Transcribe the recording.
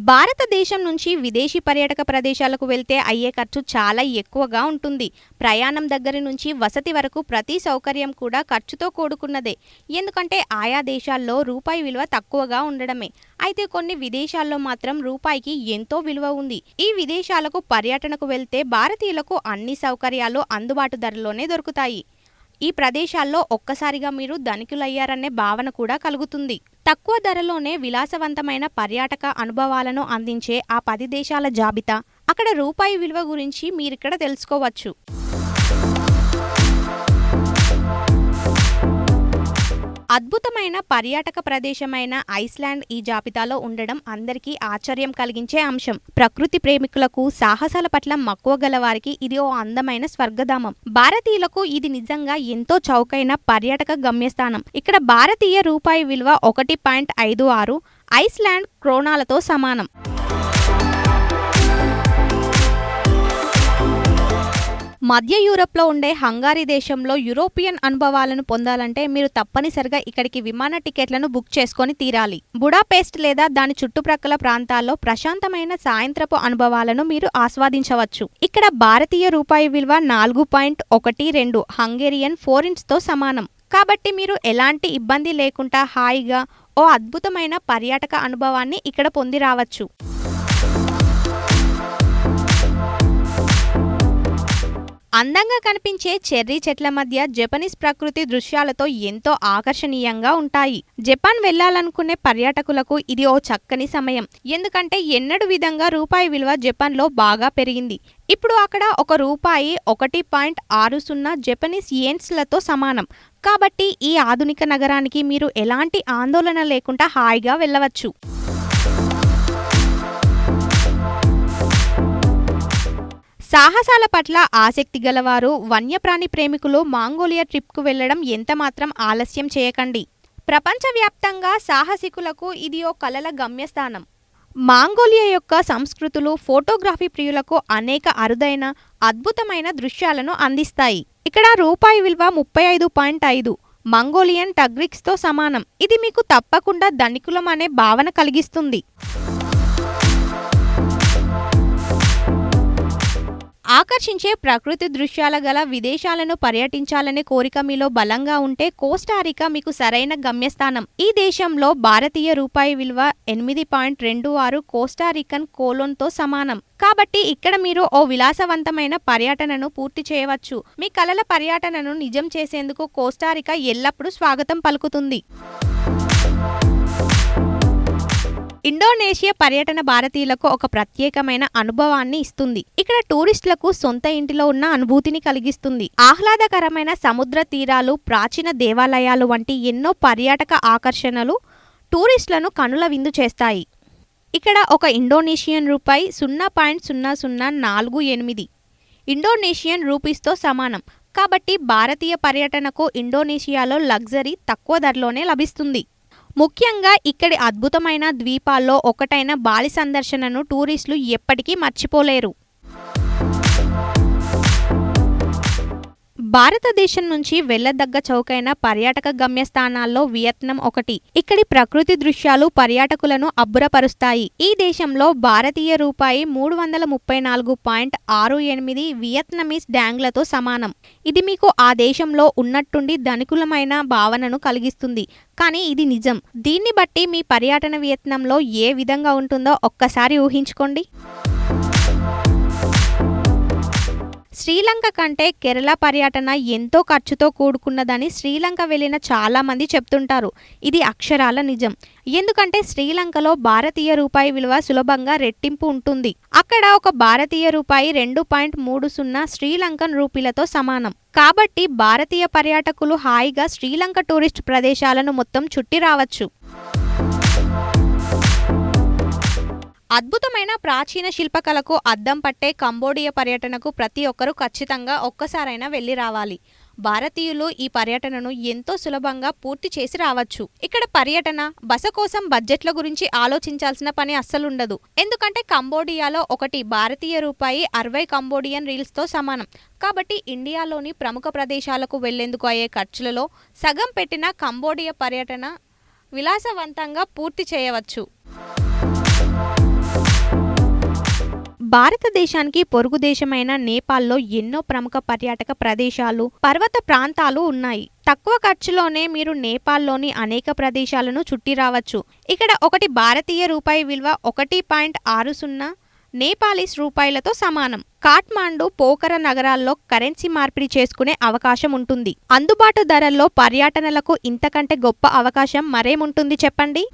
భారతదేశం నుంచి విదేశీ పర్యాటక ప్రదేశాలకు వెళ్తే అయ్యే ఖర్చు చాలా ఎక్కువగా ఉంటుంది. ప్రయాణం దగ్గర నుంచి వసతి వరకు ప్రతి సౌకర్యం కూడా ఖర్చుతో కూడుకున్నదే. ఎందుకంటే ఆయా దేశాల్లో రూపాయి విలువ తక్కువగా ఉండడమే. అయితే కొన్ని విదేశాల్లో మాత్రం రూపాయికి ఎంతో విలువ ఉంది. ఈ విదేశాలకు పర్యటనకు వెళ్తే భారతీయులకు అన్ని సౌకర్యాలు అందుబాటు ధరలోనే దొరుకుతాయి. ఈ ప్రదేశాల్లో ఒక్కసారిగా మీరు ధనికులయ్యారనే భావన కూడా కలుగుతుంది. తక్కువ ధరలోనే విలాసవంతమైన పర్యాటక అనుభవాలను అందించే ఆ 10 దేశాల జాబితా, అక్కడ రూపాయి విలువ గురించి మీరిక్కడ తెలుసుకోవచ్చు. అద్భుతమైన పర్యాటక ప్రదేశమైన ఐస్లాండ్ ఈ జాబితాలో ఉండడం అందరికీ ఆశ్చర్యం కలిగించే అంశం. ప్రకృతి ప్రేమికులకు, సాహసాల పట్ల మక్కువ గల వారికి ఇది ఓ అందమైన స్వర్గధామం. భారతీయులకు ఇది నిజంగా ఎంతో చౌకైన పర్యాటక గమ్యస్థానం. ఇక్కడ భారతీయ రూపాయి విలువ 1.56 ఐస్లాండ్ క్రోనాలతో సమానం. మధ్య యూరప్లో ఉండే హంగారీ దేశంలో యూరోపియన్ అనుభవాలను పొందాలంటే మీరు తప్పనిసరిగా ఇక్కడికి విమాన టికెట్లను బుక్ చేసుకొని తీరాలి. బుడాపెస్ట్ లేదా దాని చుట్టుప్రక్కల ప్రాంతాల్లో ప్రశాంతమైన సాయంత్రపు అనుభవాలను మీరు ఆస్వాదించవచ్చు. ఇక్కడ భారతీయ రూపాయి విలువ 4.12 హంగేరియన్ ఫోరింట్స్తో సమానం. కాబట్టి మీరు ఎలాంటి ఇబ్బంది లేకుండా హాయిగా ఓ అద్భుతమైన పర్యాటక అనుభవాన్ని ఇక్కడ పొంది రావచ్చు. అందంగా కనిపించే చెర్రీ చెట్ల మధ్య జపనీస్ ప్రకృతి దృశ్యాలతో ఎంతో ఆకర్షణీయంగా ఉంటాయి. జపాన్ వెళ్లాలనుకునే పర్యాటకులకు ఇది ఓ చక్కని సమయం. ఎందుకంటే ఎన్నడూ విధంగా రూపాయి విలువ జపాన్లో బాగా పెరిగింది. ఇప్పుడు అక్కడ ఒక రూపాయి 1.60 జపనీస్ యెన్స్లతో సమానం. కాబట్టి ఈ ఆధునిక నగరానికి మీరు ఎలాంటి ఆందోళన లేకుండా హాయిగా వెళ్ళవచ్చు. సాహసాల పట్ల ఆసక్తి గలవారు, వన్యప్రాణి ప్రేమికులు మాంగోలియా ట్రిప్కు వెళ్లడం ఎంతమాత్రం ఆలస్యం చేయకండి. ప్రపంచవ్యాప్తంగా సాహసికులకు ఇది ఓ కలల గమ్యస్థానం. మాంగోలియా యొక్క సంస్కృతులు ఫోటోగ్రఫీ ప్రియులకు అనేక అరుదైన, అద్భుతమైన దృశ్యాలను అందిస్తాయి. ఇక్కడ రూపాయి విలువ 35.5 మంగోలియన్ టగ్రిక్స్తో సమానం. ఇది మీకు తప్పకుండా ధనికులం అనే భావన కలిగిస్తుంది. ఆకర్షించే ప్రకృతి దృశ్యాల గల విదేశాలను పర్యటించాలనే కోరిక మీలో బలంగా ఉంటే కోస్టారికా మీకు సరైన గమ్యస్థానం. ఈ దేశంలో భారతీయ రూపాయి విలువ 8.26 కోస్టారికన్ కోలోన్తో సమానం. కాబట్టి ఇక్కడ మీరు ఓ విలాసవంతమైన పర్యటనను పూర్తి చేయవచ్చు. మీ కలల పర్యటనను నిజం చేసేందుకు కోస్టారికా ఎల్లప్పుడూ స్వాగతం పలుకుతుంది. ఇండోనేషియా పర్యటన భారతీయులకు ఒక ప్రత్యేకమైన అనుభవాన్ని ఇస్తుంది. ఇక్కడ టూరిస్టులకు సొంత ఇంటిలో ఉన్న అనుభూతిని కలిగిస్తుంది. ఆహ్లాదకరమైన సముద్ర తీరాలు, ప్రాచీన దేవాలయాలు వంటి ఎన్నో పర్యాటక ఆకర్షణలు టూరిస్టులను కనుల విందు చేస్తాయి. ఇక్కడ ఒక ఇండోనేషియన్ రూపాయి 0.0048 ఇండోనేషియన్ రూపీస్తో సమానం. కాబట్టి భారతీయ పర్యటనకు ఇండోనేషియాలో లగ్జరీ తక్కువ ధరలోనే లభిస్తుంది. ముఖ్యంగా ఇక్కడి అద్భుతమైన ద్వీపాల్లో ఒకటైన బాలి సందర్శనను టూరిస్టులు ఎప్పటికీ మర్చిపోలేరు. భారతదేశం నుంచి వెళ్లదగ్గ చౌకైన పర్యాటక గమ్యస్థానాల్లో వియత్నాం ఒకటి. ఇక్కడి ప్రకృతి దృశ్యాలు పర్యాటకులను అబ్బురపరుస్తాయి. ఈ దేశంలో భారతీయ రూపాయి 334.68 వియత్నమీస్ డాంగ్లతో సమానం. ఇది మీకు ఆ దేశంలో ఉన్నట్టుండి ధనికులమైన భావనను కలిగిస్తుంది. కానీ ఇది నిజం. దీన్ని బట్టి మీ పర్యటన వియత్నాంలో ఏ విధంగా ఉంటుందో ఒక్కసారి ఊహించుకోండి. శ్రీలంక కంటే కేరళ పర్యటన ఎంతో ఖర్చుతో కూడుకున్నదని శ్రీలంక వెళ్లిన చాలా మంది చెప్తుంటారు. ఇది అక్షరాల నిజం. ఎందుకంటే శ్రీలంకలో భారతీయ రూపాయి విలువ సులభంగా రెట్టింపు ఉంటుంది. అక్కడ ఒక భారతీయ రూపాయి 2.30 శ్రీలంకన్ రూపీలతో సమానం. కాబట్టి భారతీయ పర్యాటకులు హాయిగా శ్రీలంక టూరిస్ట్ ప్రదేశాలను మొత్తం చుట్టి రావచ్చు. అద్భుతమైన ప్రాచీన శిల్పకళకు అద్దం పట్టే కంబోడియా పర్యటనకు ప్రతి ఒక్కరూ ఖచ్చితంగా ఒక్కసారైనా వెళ్లి రావాలి. భారతీయులు ఈ పర్యటనను ఎంతో సులభంగా పూర్తి చేసి రావచ్చు. ఇక్కడ పర్యటన, బస కోసం బడ్జెట్ల గురించి ఆలోచించాల్సిన పని అస్సలుండదు. ఎందుకంటే కంబోడియాలో ఒకటి భారతీయ రూపాయి 60 కంబోడియన్ రీల్స్తో సమానం. కాబట్టి ఇండియాలోని ప్రముఖ ప్రదేశాలకు వెళ్లేందుకు అయ్యే ఖర్చులలో సగం పెట్టిన కంబోడియా పర్యటన విలాసవంతంగా పూర్తి చేయవచ్చు. భారతదేశానికి పొరుగు దేశమైన నేపాల్లో ఎన్నో ప్రముఖ పర్యాటక ప్రదేశాలు, పర్వత ప్రాంతాలు ఉన్నాయి. తక్కువ ఖర్చులోనే మీరు నేపాల్లోని అనేక ప్రదేశాలను చుట్టి రావచ్చు. ఇక్కడ ఒకటి భారతీయ రూపాయి విలువ 1.60 నేపాలీస్ రూపాయలతో సమానం. కాఠ్మాండు, పోఖరా నగరాల్లో కరెన్సీ మార్పిడి చేసుకునే అవకాశం ఉంటుంది. అందుబాటు ధరల్లో పర్యటనలకు ఇంతకంటే గొప్ప అవకాశం మరేముంటుంది చెప్పండి.